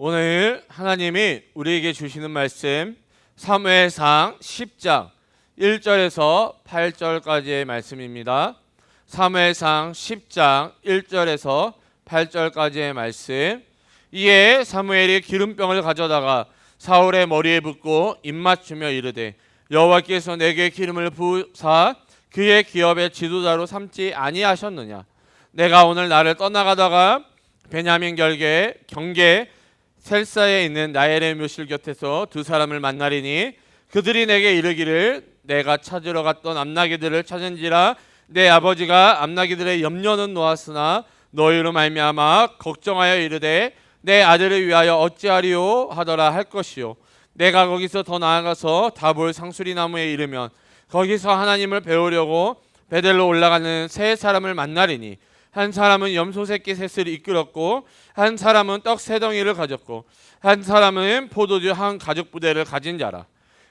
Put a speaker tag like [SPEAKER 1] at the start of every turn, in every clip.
[SPEAKER 1] 오늘 하나님이 우리에게 주시는 말씀 사무엘상 10장 1절에서 8절까지의 말씀입니다. 사무엘상 10장 1절에서 8절까지의 말씀. 이에 사무엘이 기름병을 가져다가 사울의 머리에 붓고 입맞추며 이르되 여호와께서 내게 기름을 부으사 그의 기업의 지도자로 삼지 아니하셨느냐. 내가 오늘 나를 떠나가다가 베냐민 경계 셀사에 있는 나엘의 묘실 곁에서 두 사람을 만나리니 그들이 내게 이르기를 내가 찾으러 갔던 암나기들을 찾은지라 내 아버지가 암나기들의 염려는 놓았으나 너희로 말미암아 걱정하여 이르되 내 아들을 위하여 어찌하리요 하더라 할 것이요. 내가 거기서 더 나아가서 다볼 상수리 나무에 이르면 거기서 하나님을 배우려고 베델로 올라가는 세 사람을 만나리니 한 사람은 염소 새끼 셋을 이끌었고 한 사람은 떡 세 덩이를 가졌고 한 사람은 포도주 한 가죽 부대를 가진 자라.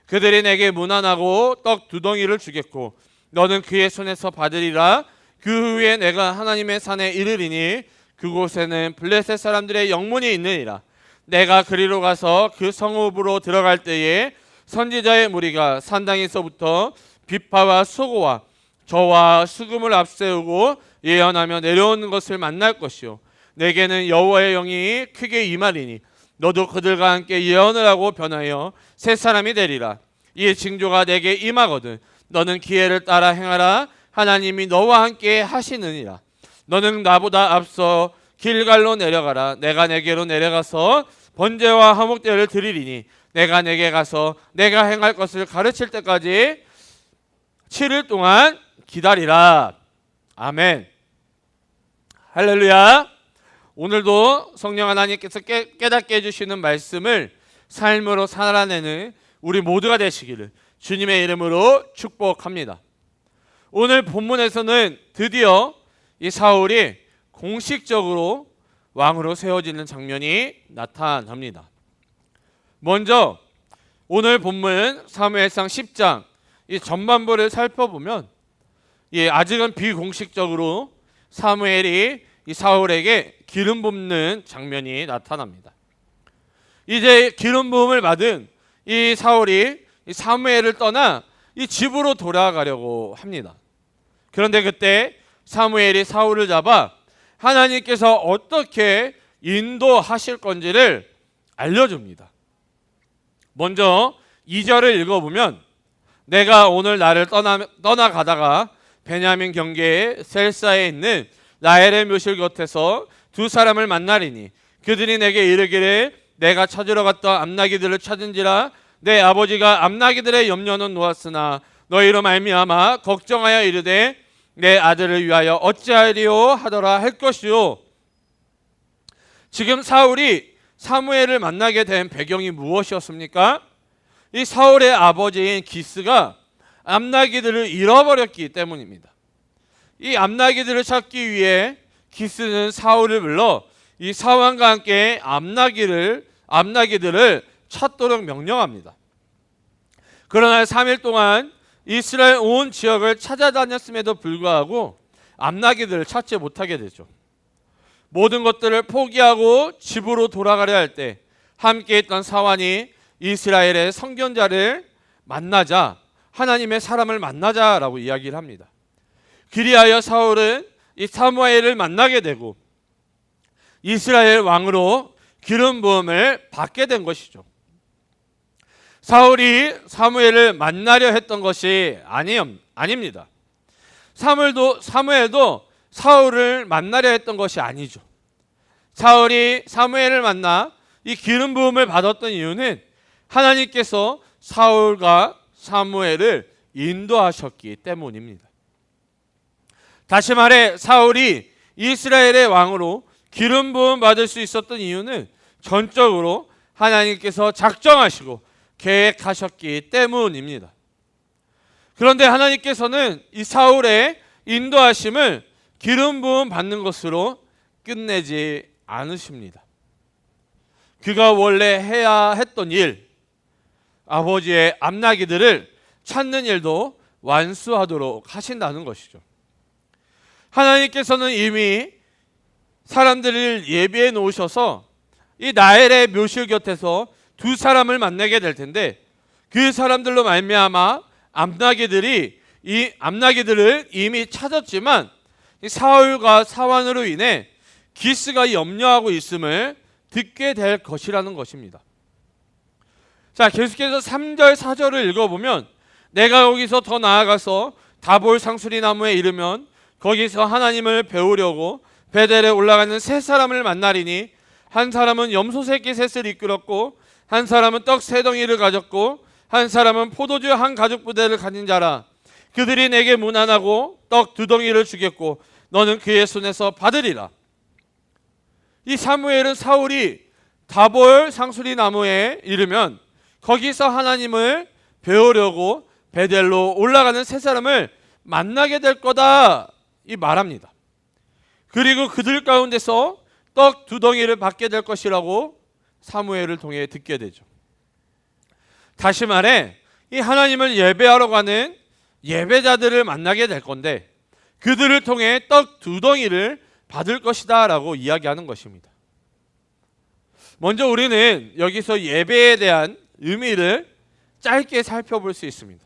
[SPEAKER 1] 그들이 내게 문안하고 떡 두 덩이를 주겠고 너는 그의 손에서 받으리라. 그 후에 내가 하나님의 산에 이르리니 그곳에는 블레셋 사람들의 영문이 있느니라. 내가 그리로 가서 그 성읍으로 들어갈 때에 선지자의 무리가 산당에서부터 비파와 수고와 저와 수금을 앞세우고 예언하며 내려오는 것을 만날 것이요. 내게는 여호와의 영이 크게 임하리니 너도 그들과 함께 예언을 하고 변하여 새 사람이 되리라. 이 징조가 내게 임하거든 너는 기회를 따라 행하라. 하나님이 너와 함께 하시느니라. 너는 나보다 앞서 길갈로 내려가라. 내가 내게로 내려가서 번제와 화목제를 드리리니 내가 내게 가서 내가 행할 것을 가르칠 때까지 7일 동안 기다리라. 아멘. 할렐루야. 오늘도 성령 하나님께서 깨닫게 해주시는 말씀을 삶으로 살아내는 우리 모두가 되시기를 주님의 이름으로 축복합니다. 오늘 본문에서는 드디어 이 사울이 공식적으로 왕으로 세워지는 장면이 나타납니다. 먼저 오늘 본문 사무엘상 10장 이 전반부를 살펴보면 아직은 비공식적으로 사무엘이 이 사울에게 기름 붓는 장면이 나타납니다. 이제 기름 부음을 받은 이 사울이 이 사무엘을 떠나 이 집으로 돌아가려고 합니다. 그런데 그때 사무엘이 사울을 잡아 하나님께서 어떻게 인도하실 건지를 알려줍니다. 먼저 2절을 읽어보면 내가 오늘 나를 떠나가다가 베냐민 경계의 셀사에 있는 나엘의 묘실 곁에서 두 사람을 만나리니 그들이 내게 이르기를 내가 찾으러 갔던 암나기들을 찾은지라 내 아버지가 암나기들의 염려는 놓았으나 너희로 말미암아 걱정하여 이르되 내 아들을 위하여 어찌하리요 하더라 할 것이요. 지금 사울이 사무엘을 만나게 된 배경이 무엇이었습니까? 이 사울의 아버지인 기스가 암나기들을 잃어버렸기 때문입니다. 이 암나기들을 찾기 위해 기스는 사울을 불러 이 사왕과 함께 암나기들을 찾도록 명령합니다. 그러나 3일 동안 이스라엘 온 지역을 찾아다녔음에도 불구하고 암나기들을 찾지 못하게 되죠. 모든 것들을 포기하고 집으로 돌아가려 할 때 함께 있던 사환이 이스라엘의 선견자를 만나자, 하나님의 사람을 만나자라고 이야기를 합니다. 그리하여 사울은 이 사무엘을 만나게 되고 이스라엘 왕으로 기름 부음을 받게 된 것이죠. 사울이 사무엘을 만나려 했던 것이 아닙니다. 사무엘도 사울을 만나려 했던 것이 아니죠. 사울이 사무엘을 만나 이 기름 부음을 받았던 이유는 하나님께서 사울과 사무엘을 인도하셨기 때문입니다. 다시 말해 사울이 이스라엘의 왕으로 기름 부음 받을 수 있었던 이유는 전적으로 하나님께서 작정하시고 계획하셨기 때문입니다. 그런데 하나님께서는 이 사울의 인도하심을 기름 부음 받는 것으로 끝내지 않으십니다. 그가 원래 해야 했던 일, 아버지의 암나기들을 찾는 일도 완수하도록 하신다는 것이죠. 하나님께서는 이미 사람들을 예비해 놓으셔서 이 나엘의 묘실 곁에서 두 사람을 만나게 될 텐데, 그 사람들로 말미암아 암나기들을 이미 찾았지만 이 사울과 사환으로 인해 기스가 염려하고 있음을 듣게 될 것이라는 것입니다. 자, 계속해서 3절 4절을 읽어보면, 내가 여기서 더 나아가서 다볼 상수리 나무에 이르면 거기서 하나님을 배우려고 베델에 올라가는 세 사람을 만나리니, 한 사람은 염소 새끼 셋을 이끌었고 한 사람은 떡 세 덩이를 가졌고 한 사람은 포도주 한 가죽 부대를 가진 자라. 그들이 내게 문안하고 떡 두 덩이를 주겠고 너는 그의 손에서 받으리라. 이 사무엘은 사울이 다볼 상수리 나무에 이르면 거기서 하나님을 배우려고 베델로 올라가는 세 사람을 만나게 될 거다 이 말합니다. 그리고 그들 가운데서 떡 두 덩이를 받게 될 것이라고 사무엘을 통해 듣게 되죠. 다시 말해, 이 하나님을 예배하러 가는 예배자들을 만나게 될 건데 그들을 통해 떡 두 덩이를 받을 것이다 라고 이야기하는 것입니다. 먼저 우리는 여기서 예배에 대한 의미를 짧게 살펴볼 수 있습니다.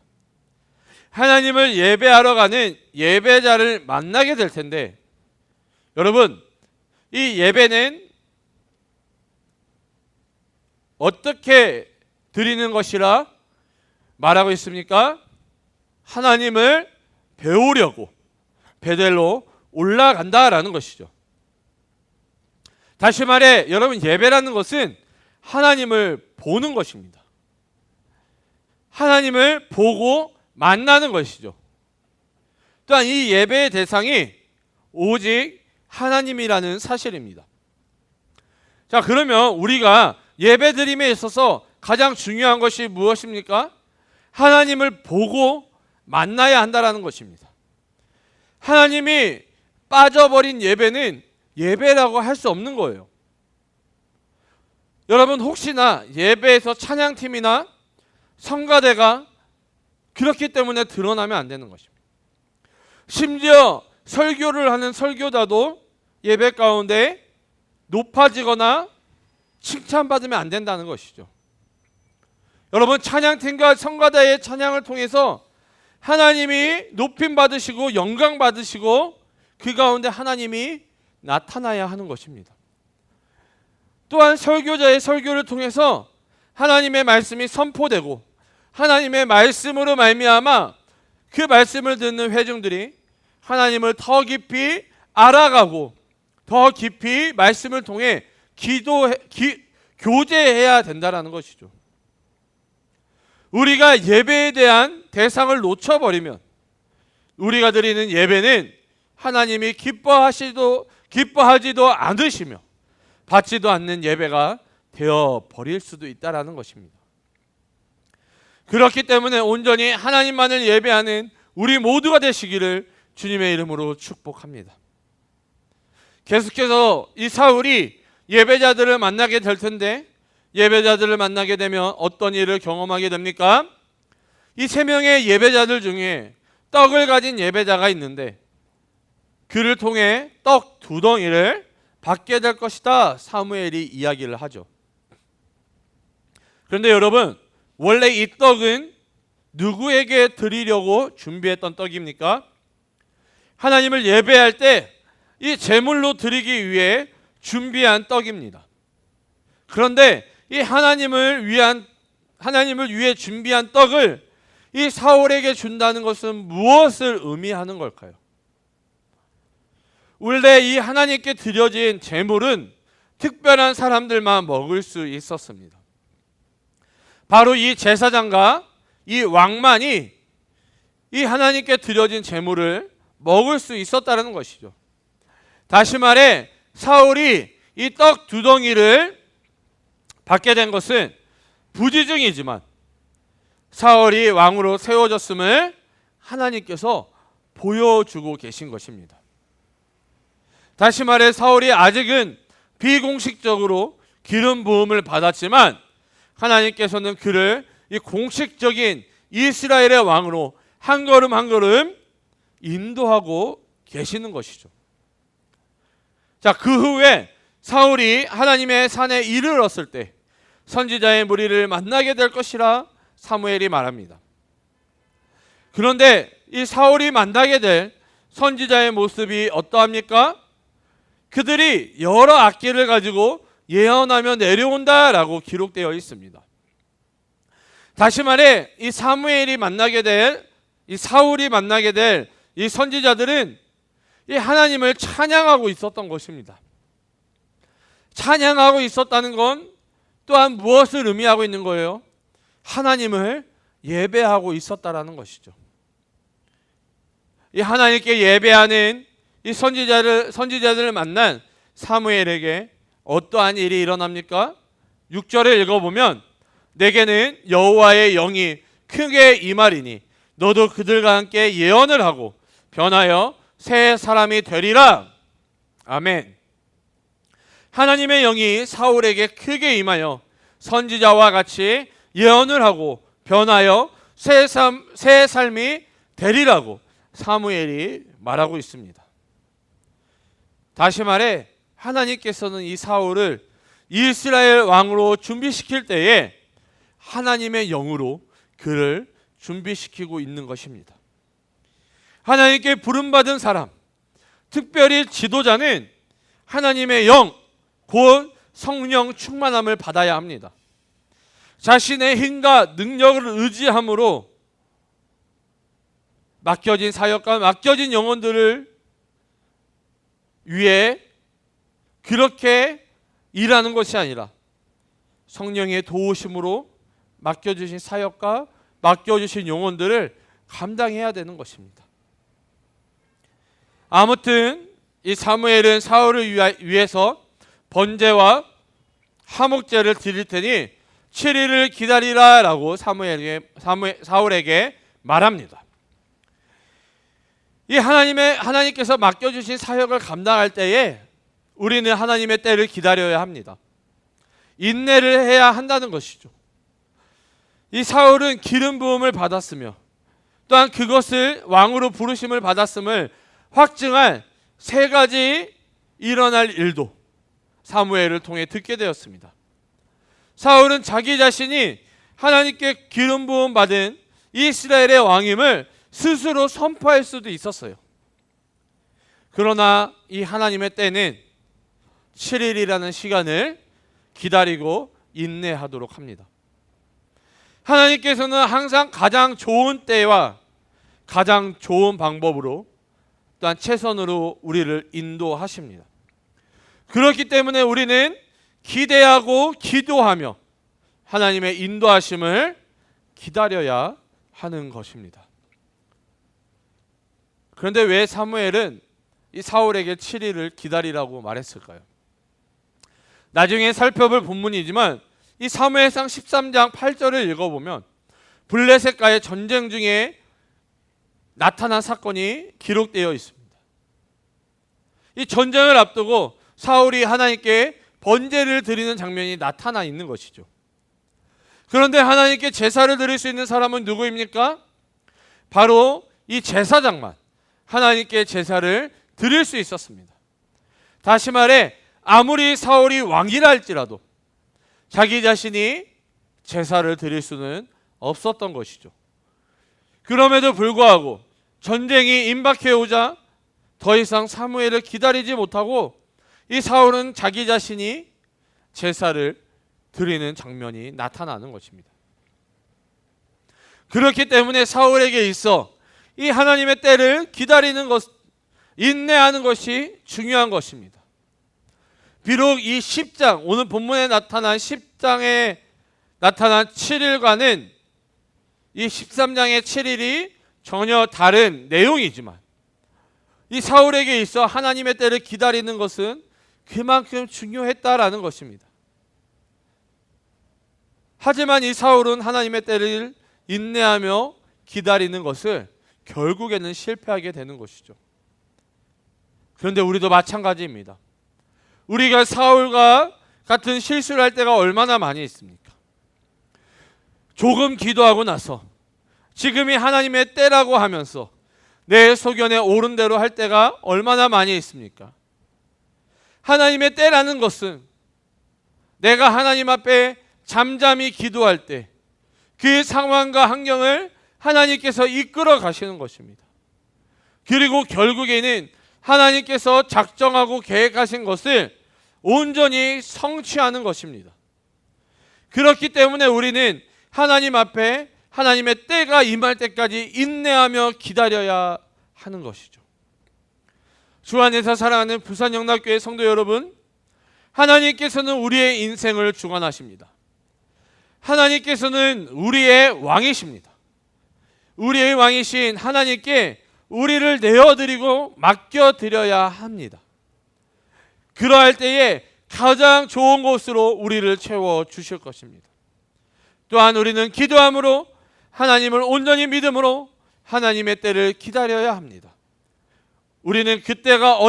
[SPEAKER 1] 하나님을 예배하러 가는 예배자를 만나게 될 텐데, 여러분, 이 예배는 어떻게 드리는 것이라 말하고 있습니까? 하나님을 배우려고 베델로 올라간다라는 것이죠. 다시 말해, 여러분, 예배라는 것은 하나님을 보는 것입니다. 하나님을 보고 만나는 것이죠. 또한 이 예배의 대상이 오직 하나님이라는 사실입니다. 자, 그러면 우리가 예배드림에 있어서 가장 중요한 것이 무엇입니까? 하나님을 보고 만나야 한다는 것입니다. 하나님이 빠져버린 예배는 예배라고 할 수 없는 거예요. 여러분, 혹시나 예배에서 찬양팀이나 성가대가 그렇기 때문에 드러나면 안 되는 것입니다. 심지어 설교를 하는 설교자도 예배 가운데 높아지거나 칭찬받으면 안 된다는 것이죠. 여러분, 찬양팀과 성가대의 찬양을 통해서 하나님이 높임 받으시고 영광 받으시고 그 가운데 하나님이 나타나야 하는 것입니다. 또한 설교자의 설교를 통해서 하나님의 말씀이 선포되고 하나님의 말씀으로 말미암아 그 말씀을 듣는 회중들이 하나님을 더 깊이 알아가고 더 깊이 말씀을 통해 교제해야 된다는 것이죠. 우리가 예배에 대한 대상을 놓쳐버리면 우리가 드리는 예배는 하나님이 기뻐하지도 않으시며 받지도 않는 예배가 되어버릴 수도 있다는 것입니다. 그렇기 때문에 온전히 하나님만을 예배하는 우리 모두가 되시기를 주님의 이름으로 축복합니다. 계속해서 이 사울이 예배자들을 만나게 될 텐데, 예배자들을 만나게 되면 어떤 일을 경험하게 됩니까? 이 세 명의 예배자들 중에 떡을 가진 예배자가 있는데 그를 통해 떡 두 덩이를 받게 될 것이다 사무엘이 이야기를 하죠. 그런데 여러분, 원래 이 떡은 누구에게 드리려고 준비했던 떡입니까? 하나님을 예배할 때 이 제물로 드리기 위해 준비한 떡입니다. 그런데 이 하나님을 위해 준비한 떡을 이 사울에게 준다는 것은 무엇을 의미하는 걸까요? 원래 이 하나님께 드려진 제물은 특별한 사람들만 먹을 수 있었습니다. 바로 이 제사장과 이 왕만이 이 하나님께 드려진 제물을 먹을 수 있었다는 것이죠. 다시 말해, 사울이 이 떡 두 덩이를 받게 된 것은 부지중이지만 사울이 왕으로 세워졌음을 하나님께서 보여주고 계신 것입니다. 다시 말해, 사울이 아직은 비공식적으로 기름 부음을 받았지만 하나님께서는 그를 이 공식적인 이스라엘의 왕으로 한 걸음 한 걸음 인도하고 계시는 것이죠. 자, 그 후에 사울이 하나님의 산에 이르렀을 때 선지자의 무리를 만나게 될 것이라 사무엘이 말합니다. 그런데 이 사울이 만나게 될 선지자의 모습이 어떠합니까? 그들이 여러 악기를 가지고 예언하며 내려온다라고 기록되어 있습니다. 다시 말해 이 사무엘이 만나게 될, 이 사울이 만나게 될 이 선지자들은 이 하나님을 찬양하고 있었던 것입니다. 찬양하고 있었다는 건 또한 무엇을 의미하고 있는 거예요? 하나님을 예배하고 있었다라는 것이죠. 이 하나님께 예배하는 이 선지자들을 만난 사무엘에게 어떠한 일이 일어납니까? 6절을 읽어보면 내게는 여호와의 영이 크게 임하리니 너도 그들과 함께 예언을 하고 변하여 새 사람이 되리라. 아멘. 하나님의 영이 사울에게 크게 임하여 선지자와 같이 예언을 하고 변하여 새 삶이 되리라고 사무엘이 말하고 있습니다. 다시 말해 하나님께서는 이 사울을 이스라엘 왕으로 준비시킬 때에 하나님의 영으로 그를 준비시키고 있는 것입니다. 하나님께 부름받은 사람, 특별히 지도자는 하나님의 영, 곧 성령 충만함을 받아야 합니다. 자신의 힘과 능력을 의지함으로 맡겨진 사역과 맡겨진 영혼들을 위해 그렇게 일하는 것이 아니라 성령의 도우심으로 맡겨주신 사역과 맡겨주신 영혼들을 감당해야 되는 것입니다. 아무튼 이 사무엘은 사울을 위해서 번제와 화목제를 드릴 테니 7일을 기다리라 라고 사울에게 말합니다. 이 하나님께서 맡겨주신 사역을 감당할 때에 우리는 하나님의 때를 기다려야 합니다. 인내를 해야 한다는 것이죠. 이 사울은 기름 부음을 받았으며 또한 그것을 왕으로 부르심을 받았음을 확증할 3가지 일어날 일도 사무엘을 통해 듣게 되었습니다. 사울은 자기 자신이 하나님께 기름 부음 받은 이스라엘의 왕임을 스스로 선포할 수도 있었어요. 그러나 이 하나님의 때는 7일이라는 시간을 기다리고 인내하도록 합니다. 하나님께서는 항상 가장 좋은 때와 가장 좋은 방법으로 또한 최선으로 우리를 인도하십니다. 그렇기 때문에 우리는 기대하고 기도하며 하나님의 인도하심을 기다려야 하는 것입니다. 그런데 왜 사무엘은 이 사울에게 7일을 기다리라고 말했을까요? 나중에 살펴볼 본문이지만 이 사무엘상 13장 8절을 읽어보면 블레셋과의 전쟁 중에 나타난 사건이 기록되어 있습니다. 이 전쟁을 앞두고 사울이 하나님께 번제를 드리는 장면이 나타나 있는 것이죠. 그런데 하나님께 제사를 드릴 수 있는 사람은 누구입니까? 바로 이 제사장만 하나님께 제사를 드릴 수 있었습니다. 다시 말해 아무리 사울이 왕이라 할지라도 자기 자신이 제사를 드릴 수는 없었던 것이죠. 그럼에도 불구하고 전쟁이 임박해 오자 더 이상 사무엘을 기다리지 못하고 이 사울은 자기 자신이 제사를 드리는 장면이 나타나는 것입니다. 그렇기 때문에 사울에게 있어 이 하나님의 때를 기다리는 것, 인내하는 것이 중요한 것입니다. 비록 이 10장, 오늘 본문에 나타난 10장에 나타난 7일과는 이 13장의 7일이 전혀 다른 내용이지만 이 사울에게 있어 하나님의 때를 기다리는 것은 그만큼 중요했다라는 것입니다. 하지만 이 사울은 하나님의 때를 인내하며 기다리는 것을 결국에는 실패하게 되는 것이죠. 그런데 우리도 마찬가지입니다. 우리가 사울과 같은 실수를 할 때가 얼마나 많이 있습니까? 조금 기도하고 나서 지금이 하나님의 때라고 하면서 내 소견에 옳은 대로 할 때가 얼마나 많이 있습니까? 하나님의 때라는 것은 내가 하나님 앞에 잠잠히 기도할 때 그 상황과 환경을 하나님께서 이끌어 가시는 것입니다. 그리고 결국에는 하나님께서 작정하고 계획하신 것을 온전히 성취하는 것입니다. 그렇기 때문에 우리는 하나님 앞에 하나님의 때가 임할 때까지 인내하며 기다려야 하는 것이죠. 주 안에서 사랑하는 부산영락교회 성도 여러분, 하나님께서는 우리의 인생을 주관하십니다. 하나님께서는 우리의 왕이십니다. 우리의 왕이신 하나님께 우리를 내어드리고 맡겨드려야 합니다. 그러할 때에 가장 좋은 곳으로 우리를 채워주실 것입니다. 또한 우리는 기도함으로 하나님을 온전히 믿음으로 하나님의 때를 기다려야 합니다. 우리는 그때가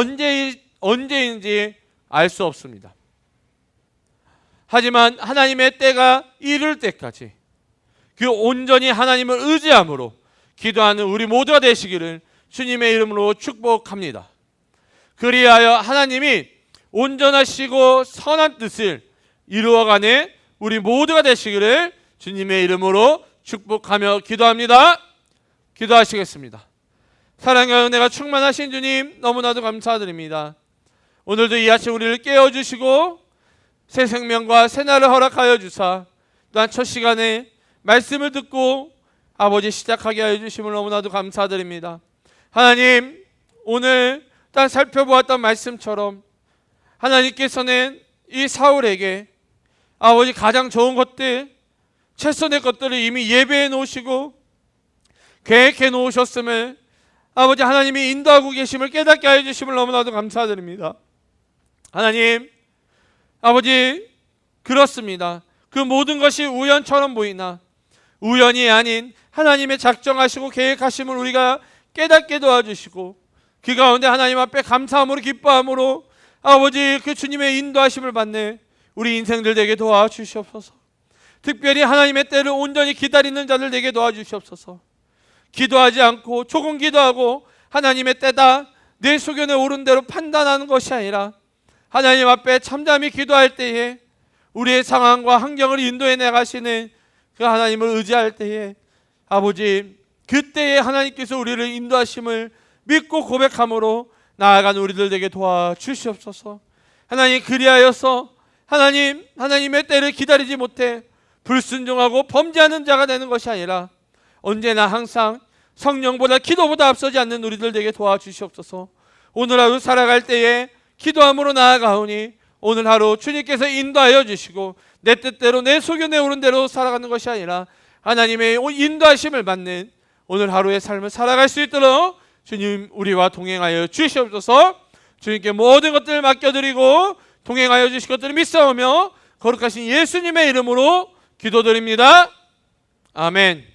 [SPEAKER 1] 언제인지 알 수 없습니다. 하지만 하나님의 때가 이룰 때까지 그 온전히 하나님을 의지함으로 기도하는 우리 모두가 되시기를 주님의 이름으로 축복합니다. 그리하여 하나님이 온전하시고 선한 뜻을 이루어가는 우리 모두가 되시기를 주님의 이름으로 축복하며 기도합니다. 기도하시겠습니다. 사랑과 은혜가 충만하신 주님, 너무나도 감사드립니다. 오늘도 이 아침 우리를 깨워주시고 새 생명과 새 날을 허락하여 주사 또한 첫 시간에 말씀을 듣고 아버지 시작하게 하여 주심을 너무나도 감사드립니다. 하나님, 오늘 딱 살펴보았던 말씀처럼 하나님께서는 이 사울에게 아버지 가장 좋은 것들, 최선의 것들을 이미 예배해 놓으시고 계획해 놓으셨음을 아버지 하나님이 인도하고 계심을 깨닫게 하여 주심을 너무나도 감사드립니다. 하나님, 아버지, 그렇습니다. 그 모든 것이 우연처럼 보이나 우연이 아닌 하나님의 작정하시고 계획하심을 우리가 깨닫게 도와주시고 그 가운데 하나님 앞에 감사함으로 기뻐함으로 아버지 그 주님의 인도하심을 받는 우리 인생들 되게 도와주시옵소서. 특별히 하나님의 때를 온전히 기다리는 자들 되게 도와주시옵소서. 기도하지 않고 조금 기도하고 하나님의 때다 내 소견에 옳은 대로 판단하는 것이 아니라 하나님 앞에 잠잠히 기도할 때에 우리의 상황과 환경을 인도해 나가시는 그 하나님을 의지할 때에 아버지 그때에 하나님께서 우리를 인도하심을 믿고 고백함으로 나아가는 우리들 되게 도와주시옵소서. 하나님, 그리하여서 하나님의 때를 기다리지 못해 불순종하고 범죄하는 자가 되는 것이 아니라 언제나 항상 성령보다 기도보다 앞서지 않는 우리들 되게 도와주시옵소서. 오늘 하루 살아갈 때에 기도함으로 나아가오니 오늘 하루 주님께서 인도하여 주시고 내 뜻대로 내 소견에 오른 대로 살아가는 것이 아니라 하나님의 인도하심을 받는 오늘 하루의 삶을 살아갈 수 있도록 주님 우리와 동행하여 주시옵소서. 주님께 모든 것들을 맡겨드리고 동행하여 주실 것들을 믿사오며 거룩하신 예수님의 이름으로 기도드립니다. 아멘.